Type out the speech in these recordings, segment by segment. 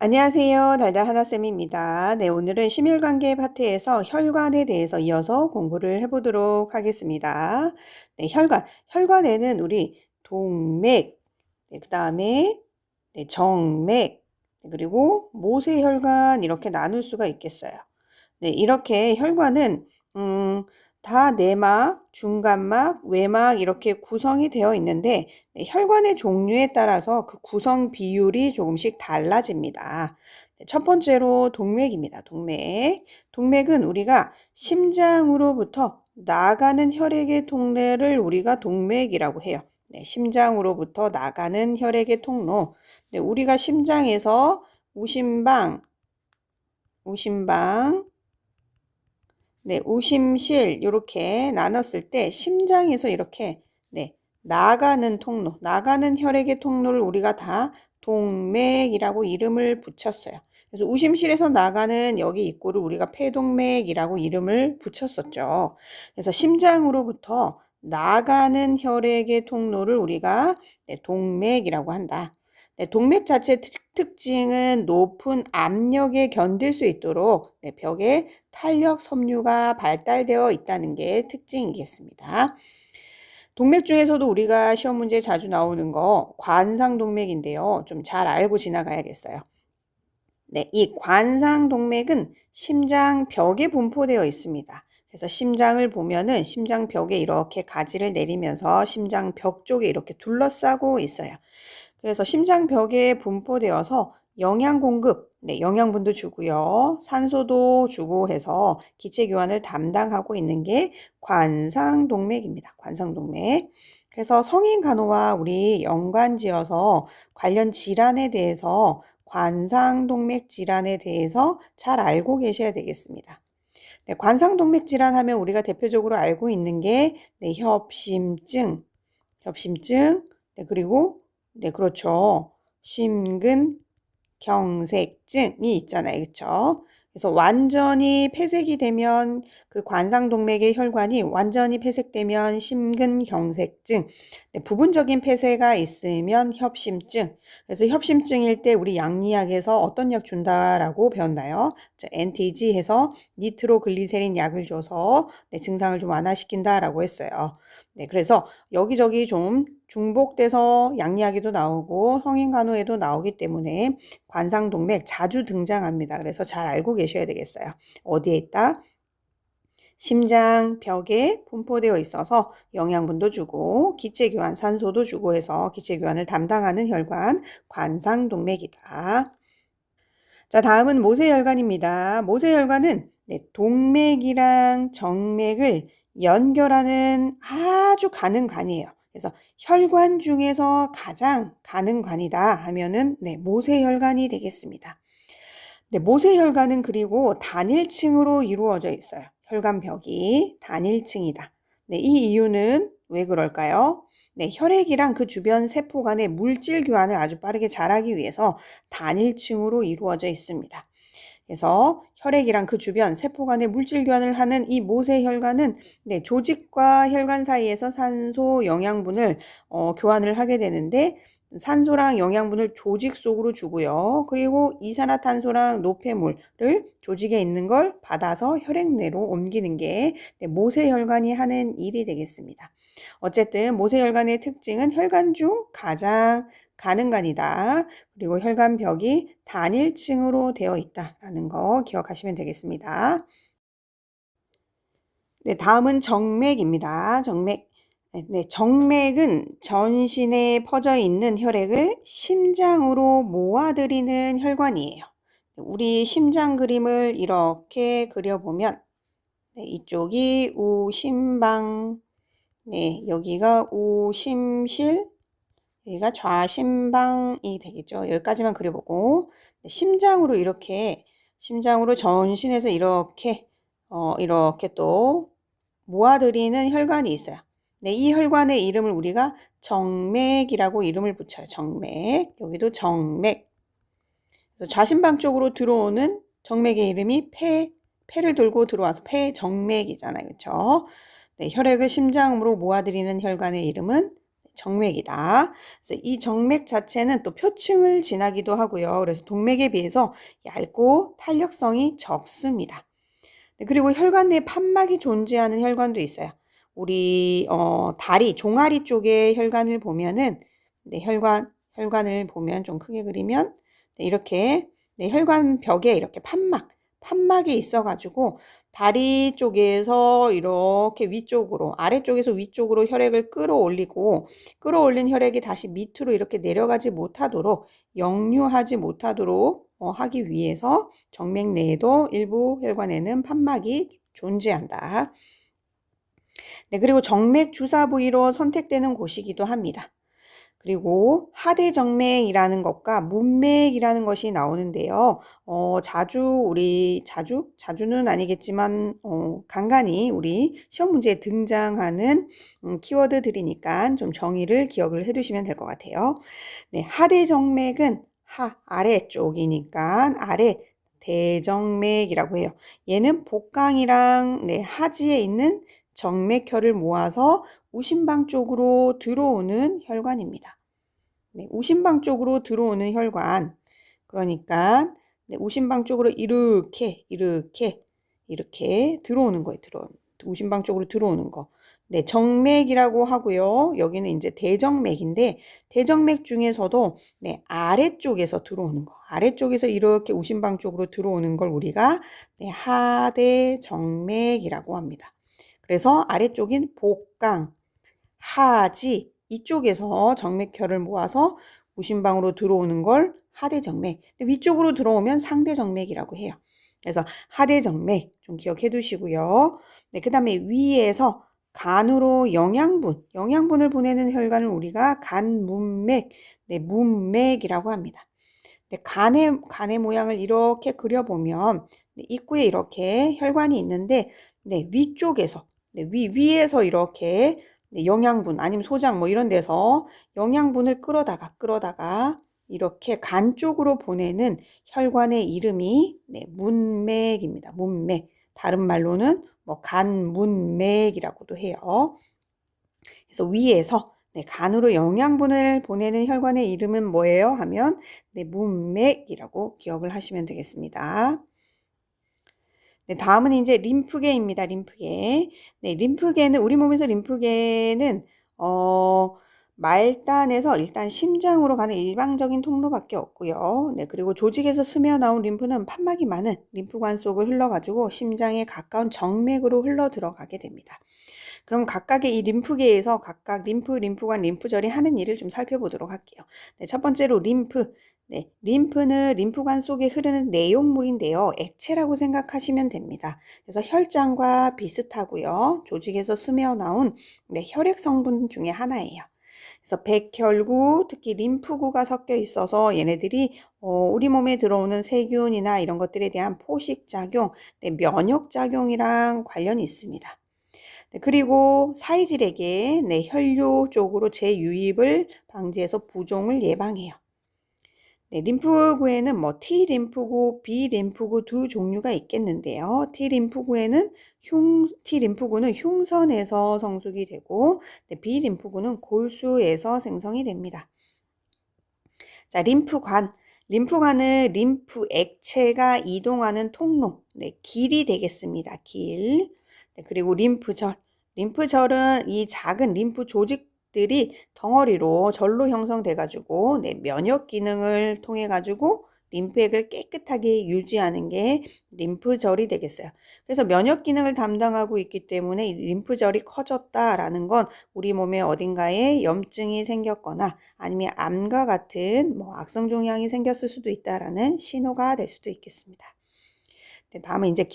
안녕하세요. 달달 하나쌤입니다. 네, 오늘은 심혈관계 파트에서 혈관에 대해서 이어서 공부를 해보도록 하겠습니다. 네, 혈관. 혈관에는 우리 동맥, 네, 그 다음에 네, 정맥, 네, 그리고 모세혈관 이렇게 나눌 수가 있겠어요. 네, 이렇게 혈관은 다 내막, 중간막, 외막 이렇게 구성이 되어 있는데 네, 혈관의 종류에 따라서 그 구성 비율이 조금씩 달라집니다. 네, 첫 번째로 동맥입니다. 동맥. 동맥은 우리가 심장으로부터 나가는 혈액의 통로를 우리가 동맥이라고 해요. 네, 심장으로부터 나가는 혈액의 통로. 네, 우리가 심장에서 우심방, 네, 우심실 이렇게 나눴을 때 심장에서 이렇게 네, 나가는 통로, 나가는 혈액의 통로를 우리가 다 동맥이라고 이름을 붙였어요. 그래서 우심실에서 나가는 여기 입구를 우리가 폐동맥이라고 이름을 붙였었죠. 그래서 심장으로부터 나가는 혈액의 통로를 우리가 네, 동맥이라고 한다. 네, 동맥 자체 특징은 높은 압력에 견딜 수 있도록 네, 벽에 탄력 섬유가 발달되어 있다는 게 특징이겠습니다. 동맥 중에서도 우리가 시험 문제에 자주 나오는 거 관상동맥인데요. 좀 잘 알고 지나가야겠어요. 네, 이 관상동맥은 심장벽에 분포되어 있습니다. 그래서 심장을 보면은 심장벽에 이렇게 가지를 내리면서 심장벽 쪽에 이렇게 둘러싸고 있어요. 그래서 심장벽에 분포되어서 영양 공급, 네, 영양분도 주고요. 산소도 주고 해서 기체 교환을 담당하고 있는 게 관상동맥입니다. 관상동맥. 그래서 성인 간호와 우리 연관지어서 관련 질환에 대해서 관상동맥 질환에 대해서 잘 알고 계셔야 되겠습니다. 네, 관상동맥 질환 하면 우리가 대표적으로 알고 있는 게 네, 협심증, 네, 그리고 네, 그렇죠. 심근경색증이 있잖아요. 그렇죠? 그래서 완전히 폐색이 되면 그 관상동맥의 혈관이 완전히 폐색되면 심근경색증, 네, 부분적인 폐쇄가 있으면 협심증. 그래서 협심증일 때 우리 양리학에서 어떤 약 준다라고 배웠나요? NTG 해서 니트로글리세린 약을 줘서 네, 증상을 좀 완화시킨다라고 했어요. 네, 그래서 여기저기 좀 중복돼서 양리학에도 나오고 성인간호에도 나오기 때문에 관상동맥 자주 등장합니다. 그래서 잘 알고 계셔야 되겠어요. 어디에 있다? 심장벽에 분포되어 있어서 영양분도 주고 기체교환, 산소도 주고 해서 기체교환을 담당하는 혈관 관상동맥이다. 자, 다음은 모세혈관입니다. 모세혈관은 네, 동맥이랑 정맥을 연결하는 아주 가는 관이에요. 그래서 혈관 중에서 가장 가는 관이다 하면은 네, 모세혈관이 되겠습니다. 네, 모세혈관은 그리고 단일층으로 이루어져 있어요. 혈관벽이 단일층이다. 네, 이 이유는 왜 그럴까요? 네, 혈액이랑 그 주변 세포 간의 물질 교환을 아주 빠르게 잘하기 위해서 단일층으로 이루어져 있습니다. 그래서 혈액이랑 그 주변 세포 간의 물질 교환을 하는 이 모세혈관은 네, 조직과 혈관 사이에서 산소, 영양분을 교환을 하게 되는데 산소랑 영양분을 조직 속으로 주고요. 그리고 이산화탄소랑 노폐물을 조직에 있는 걸 받아서 혈액 내로 옮기는 게 네, 모세혈관이 하는 일이 되겠습니다. 어쨌든 모세혈관의 특징은 혈관 중 가장 가는 관이다. 그리고 혈관벽이 단일층으로 되어 있다라는 거 기억하시면 되겠습니다. 네, 다음은 정맥입니다. 정맥. 네, 정맥은 전신에 퍼져 있는 혈액을 심장으로 모아들이는 혈관이에요. 우리 심장 그림을 이렇게 그려보면 네, 이쪽이 우심방, 네, 여기가 우심실, 여기가 좌심방이 되겠죠. 여기까지만 그려보고 심장으로 이렇게 심장으로 전신에서 이렇게 또 모아들이는 혈관이 있어요. 네, 이 혈관의 이름을 우리가 정맥이라고 이름을 붙여요. 정맥. 여기도 정맥. 그래서 좌심방 쪽으로 들어오는 정맥의 이름이 폐를 돌고 들어와서 폐정맥이잖아요. 그렇죠? 네, 혈액을 심장으로 모아들이는 혈관의 이름은 정맥이다. 그래서 이 정맥 자체는 또 표층을 지나기도 하고요. 그래서 동맥에 비해서 얇고 탄력성이 적습니다. 네, 그리고 혈관 내에 판막이 존재하는 혈관도 있어요. 우리 다리, 종아리 쪽에 혈관을 보면은 네, 혈관을 보면 좀 크게 그리면 네, 이렇게 네, 혈관 벽에 이렇게 판막이 있어가지고 다리 쪽에서 이렇게 위쪽으로, 아래쪽에서 위쪽으로 혈액을 끌어올린 혈액이 다시 밑으로 이렇게 내려가지 못하도록, 역류하지 못하도록 하기 위해서 정맥 내에도 일부 혈관에는 판막이 존재한다. 네, 그리고 정맥 주사 부위로 선택되는 곳이기도 합니다. 그리고 하대정맥이라는 것과 문맥이라는 것이 나오는데요. 자주는 아니겠지만, 간간히 우리 시험 문제에 등장하는 키워드들이니까 좀 정의를 기억을 해두시면 될 것 같아요. 네, 하대정맥은 아래쪽이니까 아래 대정맥이라고 해요. 얘는 복강이랑 네, 하지에 있는 정맥혈을 모아서 우심방 쪽으로 들어오는 혈관입니다. 네, 우심방 쪽으로 들어오는 혈관. 그러니까 네, 우심방 쪽으로 이렇게 들어오는 거예요. 우심방 쪽으로 들어오는 거. 네, 정맥이라고 하고요. 여기는 이제 대정맥인데 대정맥 중에서도 네, 아래쪽에서 들어오는 거. 아래쪽에서 이렇게 우심방 쪽으로 들어오는 걸 우리가 네, 하대정맥이라고 합니다. 그래서 아래쪽인 복강, 하지 이쪽에서 정맥혈을 모아서 우심방으로 들어오는 걸 하대정맥, 위쪽으로 들어오면 상대정맥이라고 해요. 그래서 하대정맥 좀 기억해 두시고요. 네, 그 다음에 위에서 간으로 영양분을 보내는 혈관을 우리가 간문맥, 네, 문맥이라고 합니다. 네, 간의 모양을 이렇게 그려보면 네, 입구에 이렇게 혈관이 있는데 네, 위쪽에서 네, 위에서 이렇게 네, 영양분 아니면 소장 뭐 이런 데서 영양분을 끌어다가 이렇게 간 쪽으로 보내는 혈관의 이름이 네, 문맥입니다. 문맥. 다른 말로는 뭐 간문맥이라고도 해요. 그래서 위에서 네, 간으로 영양분을 보내는 혈관의 이름은 뭐예요? 하면 네, 문맥이라고 기억을 하시면 되겠습니다. 네, 다음은 이제 림프계입니다. 림프계. 네, 우리 몸에서 림프계는 말단에서 일단 심장으로 가는 일방적인 통로밖에 없고요. 네, 그리고 조직에서 스며나온 림프는 판막이 많은 림프관 속을 흘러가지고 심장에 가까운 정맥으로 흘러 들어가게 됩니다. 그럼 각각의 이 림프계에서 각각 림프관, 림프절이 하는 일을 좀 살펴보도록 할게요. 네, 첫 번째로 림프. 네, 림프는 림프관 속에 흐르는 내용물인데요. 액체라고 생각하시면 됩니다. 그래서 혈장과 비슷하고요. 조직에서 스며나온 네, 혈액 성분 중에 하나예요. 그래서 백혈구, 특히 림프구가 섞여 있어서 얘네들이 우리 몸에 들어오는 세균이나 이런 것들에 대한 포식작용, 네, 면역작용이랑 관련이 있습니다. 네, 그리고 사이질에게 네, 혈류 쪽으로 재유입을 방지해서 부종을 예방해요. 네, 림프구에는 뭐 T림프구, B림프구 두 종류가 있겠는데요. T림프구는 흉선에서 성숙이 되고 네, B림프구는 골수에서 생성이 됩니다. 자, 림프관은 림프 액체가 이동하는 통로, 네, 길이 되겠습니다. 길. 네, 그리고 림프절은 이 작은 림프 조직들이 덩어리로 절로 형성돼가지고 네, 면역 기능을 통해 가지고 림프액을 깨끗하게 유지하는 게 림프절이 되겠어요. 그래서 면역 기능을 담당하고 있기 때문에 림프절이 커졌다라는 건 우리 몸에 어딘가에 염증이 생겼거나 아니면 암과 같은 뭐 악성 종양이 생겼을 수도 있다라는 신호가 될 수도 있겠습니다. 네, 다음은 이제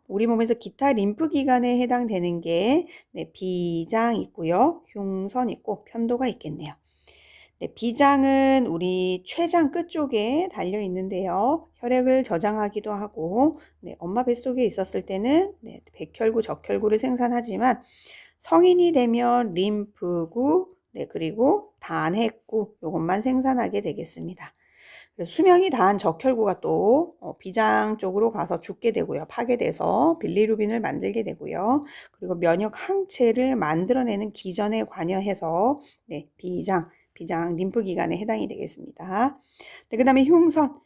우리 몸에서 기타 림프기관에 해당되는 게 네, 비장 있고요, 흉선 있고 편도가 있겠네요. 네, 비장은 우리 췌장 끝쪽에 달려 있는데요. 혈액을 저장하기도 하고 네, 엄마 뱃속에 있었을 때는 네, 백혈구, 적혈구를 생산하지만 성인이 되면 림프구, 네, 그리고 단핵구 요것만 생산하게 되겠습니다. 그래서 수명이 다한 적혈구가 또 비장 쪽으로 가서 죽게 되고요. 파괴돼서 빌리루빈을 만들게 되고요. 그리고 면역 항체를 만들어내는 기전에 관여해서 네, 비장 림프기관에 해당이 되겠습니다. 네, 그 다음에 흉선.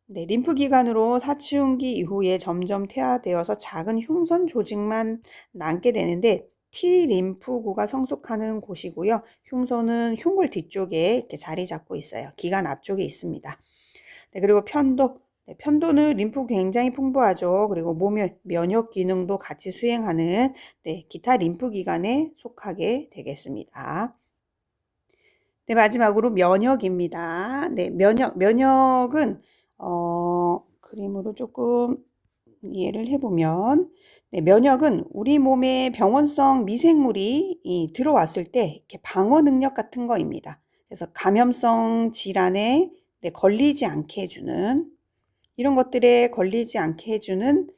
네, 림프기관으로 사치훈기 이후에 점점 퇴화되어서 작은 흉선 조직만 남게 되는데 T림프구가 성숙하는 곳이고요. 흉선은 흉골 뒤쪽에 이렇게 자리 잡고 있어요. 기관 앞쪽에 있습니다. 네, 그리고 편도. 네, 편도는 림프 굉장히 풍부하죠. 그리고 몸의 면역 기능도 같이 수행하는 네, 기타 림프기관에 속하게 되겠습니다. 네, 마지막으로 면역입니다. 네, 면역은 그림으로 조금 이해를 해보면 네, 면역은 우리 몸에 병원성 미생물이 들어왔을 때 이렇게 방어 능력 같은 거입니다. 그래서 감염성 질환에 네, 걸리지 않게 해주는 이런 것들에 걸리지 않게 해주는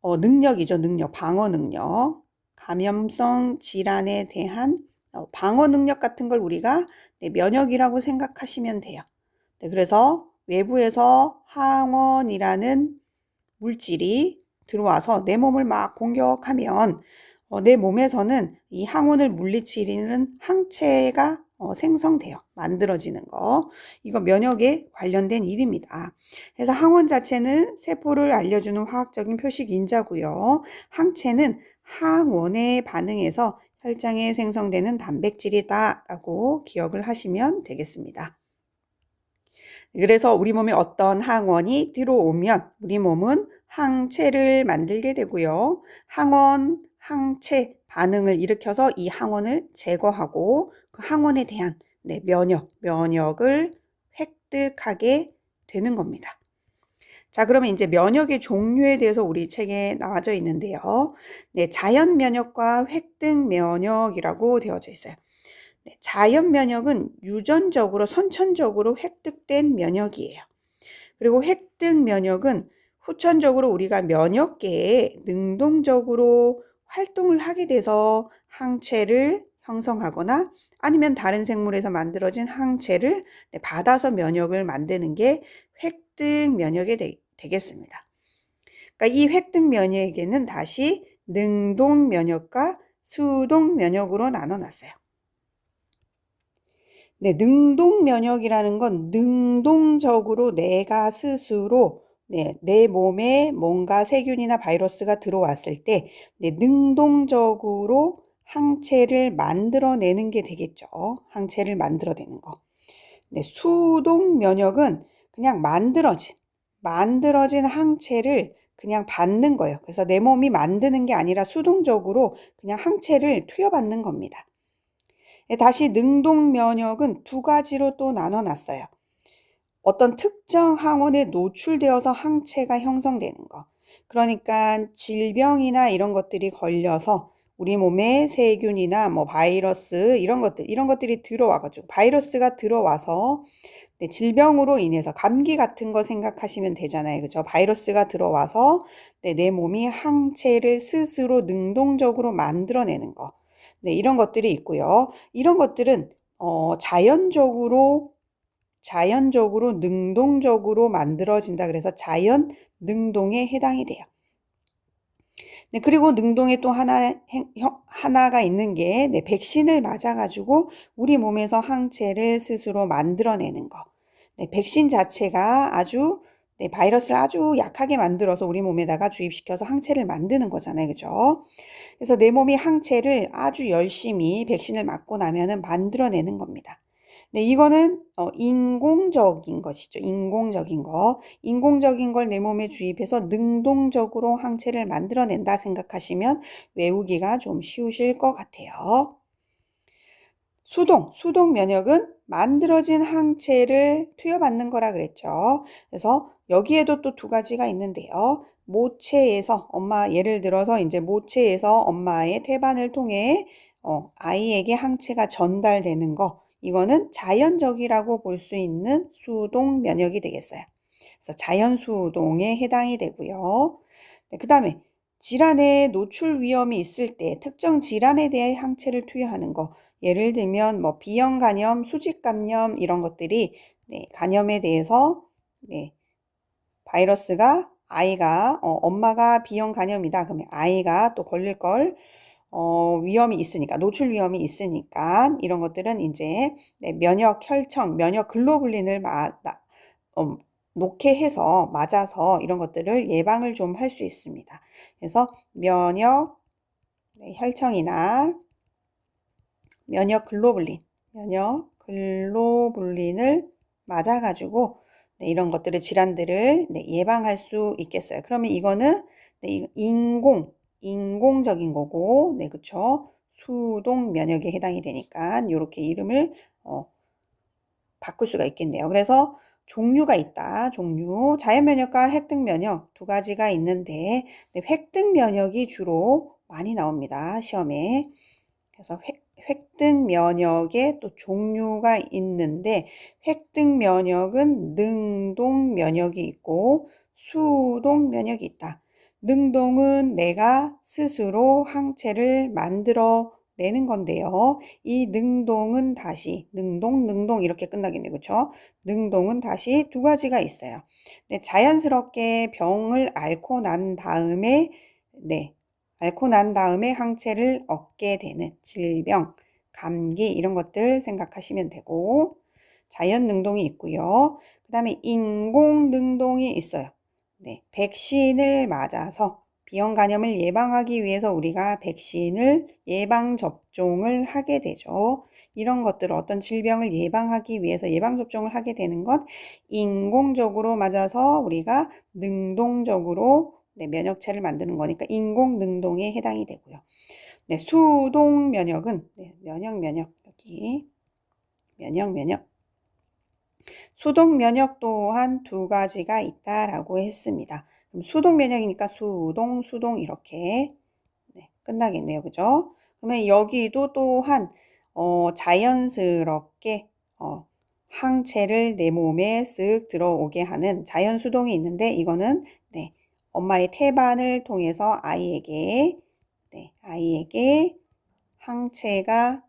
능력이죠. 방어 능력. 감염성 질환에 대한 방어 능력 같은 걸 우리가 네, 면역이라고 생각하시면 돼요. 네, 그래서 외부에서 항원이라는 물질이 들어와서 내 몸을 막 공격하면 내 몸에서는 이 항원을 물리치는 항체가 생성돼요. 만들어지는 거. 이거 면역에 관련된 일입니다. 그래서 항원 자체는 세포를 알려주는 화학적인 표식 인자고요. 항체는 항원에 반응해서 혈장에 생성되는 단백질이다라고 기억을 하시면 되겠습니다. 그래서 우리 몸에 어떤 항원이 들어오면 우리 몸은 항체를 만들게 되고요. 항원, 항체 반응을 일으켜서 이 항원을 제거하고 그 항원에 대한 면역을 획득하게 되는 겁니다. 자, 그러면 이제 면역의 종류에 대해서 우리 책에 나와져 있는데요. 네, 자연 면역과 획득 면역이라고 되어져 있어요. 네, 자연 면역은 유전적으로 선천적으로 획득된 면역이에요. 그리고 획득 면역은 후천적으로 우리가 면역계에 능동적으로 활동을 하게 돼서 항체를 형성하거나 아니면 다른 생물에서 만들어진 항체를 받아서 면역을 만드는 게 획득 면역이 되겠습니다. 그러니까 이 획득 면역에는 다시 능동 면역과 수동 면역으로 나눠놨어요. 네, 능동 면역이라는 건 능동적으로 내가 스스로 내 몸에 뭔가 세균이나 바이러스가 들어왔을 때 능동적으로 항체를 만들어내는 게 되겠죠. 항체를 만들어내는 거. 네, 수동 면역은 그냥 만들어진 항체를 그냥 받는 거예요. 그래서 내 몸이 만드는 게 아니라 수동적으로 그냥 항체를 투여받는 겁니다. 다시 능동 면역은 두 가지로 또 나눠놨어요. 어떤 특정 항원에 노출되어서 항체가 형성되는 거. 그러니까 질병이나 이런 것들이 걸려서 우리 몸에 세균이나 바이러스 이런 것들이 들어와가지고 바이러스가 들어와서 질병으로 인해서 감기 같은 거 생각하시면 되잖아요. 그죠? 바이러스가 들어와서 내 몸이 항체를 스스로 능동적으로 만들어내는 거. 네, 이런 것들이 있고요. 이런 것들은 자연적으로 능동적으로 만들어진다. 그래서 자연 능동에 해당이 돼요. 네, 그리고 능동에 또 하나가 있는 게 백신을 맞아가지고 우리 몸에서 항체를 스스로 만들어내는 거. 백신 자체가 바이러스를 아주 약하게 만들어서 우리 몸에다가 주입시켜서 항체를 만드는 거잖아요. 그죠? 그래서 내 몸이 항체를 아주 열심히 백신을 맞고 나면은 만들어내는 겁니다. 네, 이거는 인공적인 것이죠. 인공적인 걸 내 몸에 주입해서 능동적으로 항체를 만들어낸다 생각하시면 외우기가 좀 쉬우실 것 같아요. 수동 면역은 만들어진 항체를 투여받는 거라 그랬죠. 그래서 여기에도 또 두 가지가 있는데요. 모체에서 예를 들어서 이제 모체에서 엄마의 태반을 통해 아이에게 항체가 전달되는 거, 이거는 자연적이라고 볼 수 있는 수동 면역이 되겠어요. 그래서 자연 수동에 해당이 되고요. 네, 그 다음에 질환에 노출 위험이 있을 때 특정 질환에 대해 항체를 투여하는 거, 예를 들면 비형 감염, 수직 감염 이런 것들이 네, 간염에 대해서 네, 바이러스가 아이가 엄마가 B형 간염이다. 그러면 아이가 또 걸릴 걸 위험이 있으니까, 노출 위험이 있으니까 이런 것들은 이제 네, 면역 혈청, 면역 글로불린을 놓게 해서 맞아서 이런 것들을 예방을 좀 할 수 있습니다. 그래서 면역 네, 혈청이나 면역 글로불린을 맞아가지고 네, 이런 것들을 질환들을 네, 예방할 수 있겠어요. 그러면 이거는 네, 인공적인 거고, 네, 그쵸? 수동 면역에 해당이 되니까 이렇게 이름을 바꿀 수가 있겠네요. 그래서 종류가 있다. 종류. 자연 면역과 획득 면역 두 가지가 있는데 네, 획득 면역이 주로 많이 나옵니다. 시험에. 그래서 획득 면역의 또 종류가 있는데 획득 면역은 능동 면역이 있고 수동 면역이 있다. 능동은 내가 스스로 항체를 만들어 내는 건데요. 이 능동은 다시 능동 이렇게 끝나겠네요. 그렇죠? 능동은 다시 두 가지가 있어요. 네, 자연스럽게 병을 앓고 난 다음에 항체를 얻게 되는 질병, 감기 이런 것들 생각하시면 되고 자연 능동이 있고요. 그 다음에 인공 능동이 있어요. 네, 백신을 맞아서 B형 간염을 예방하기 위해서 우리가 백신을 예방 접종을 하게 되죠. 이런 것들 어떤 질병을 예방하기 위해서 예방 접종을 하게 되는 것 인공적으로 맞아서 우리가 능동적으로 네, 면역체를 만드는 거니까 인공 능동에 해당이 되고요. 네, 수동 면역은 네, 여기 면역 수동 면역 또한 두 가지가 있다라고 했습니다. 그럼 수동 면역이니까 수동 이렇게 네, 끝나겠네요. 그죠? 그러면 여기도 또한 자연스럽게 항체를 내 몸에 쓱 들어오게 하는 자연 수동이 있는데 이거는 네, 엄마의 태반을 통해서 아이에게 항체가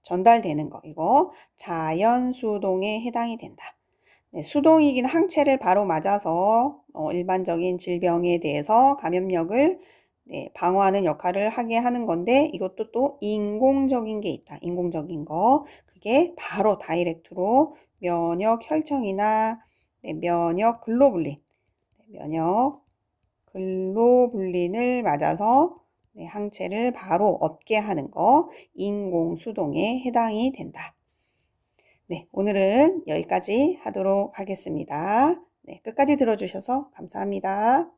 전달되는 거 이거 자연 수동에 해당이 된다. 네, 수동이긴 항체를 바로 맞아서 일반적인 질병에 대해서 감염력을 네, 방어하는 역할을 하게 하는 건데 이것도 또 인공적인 게 있다. 인공적인 거 그게 바로 다이렉트로 면역 혈청이나 네, 면역 글로불린을 맞아서 네, 항체를 바로 얻게 하는 거 인공수동에 해당이 된다. 네, 오늘은 여기까지 하도록 하겠습니다. 네, 끝까지 들어주셔서 감사합니다.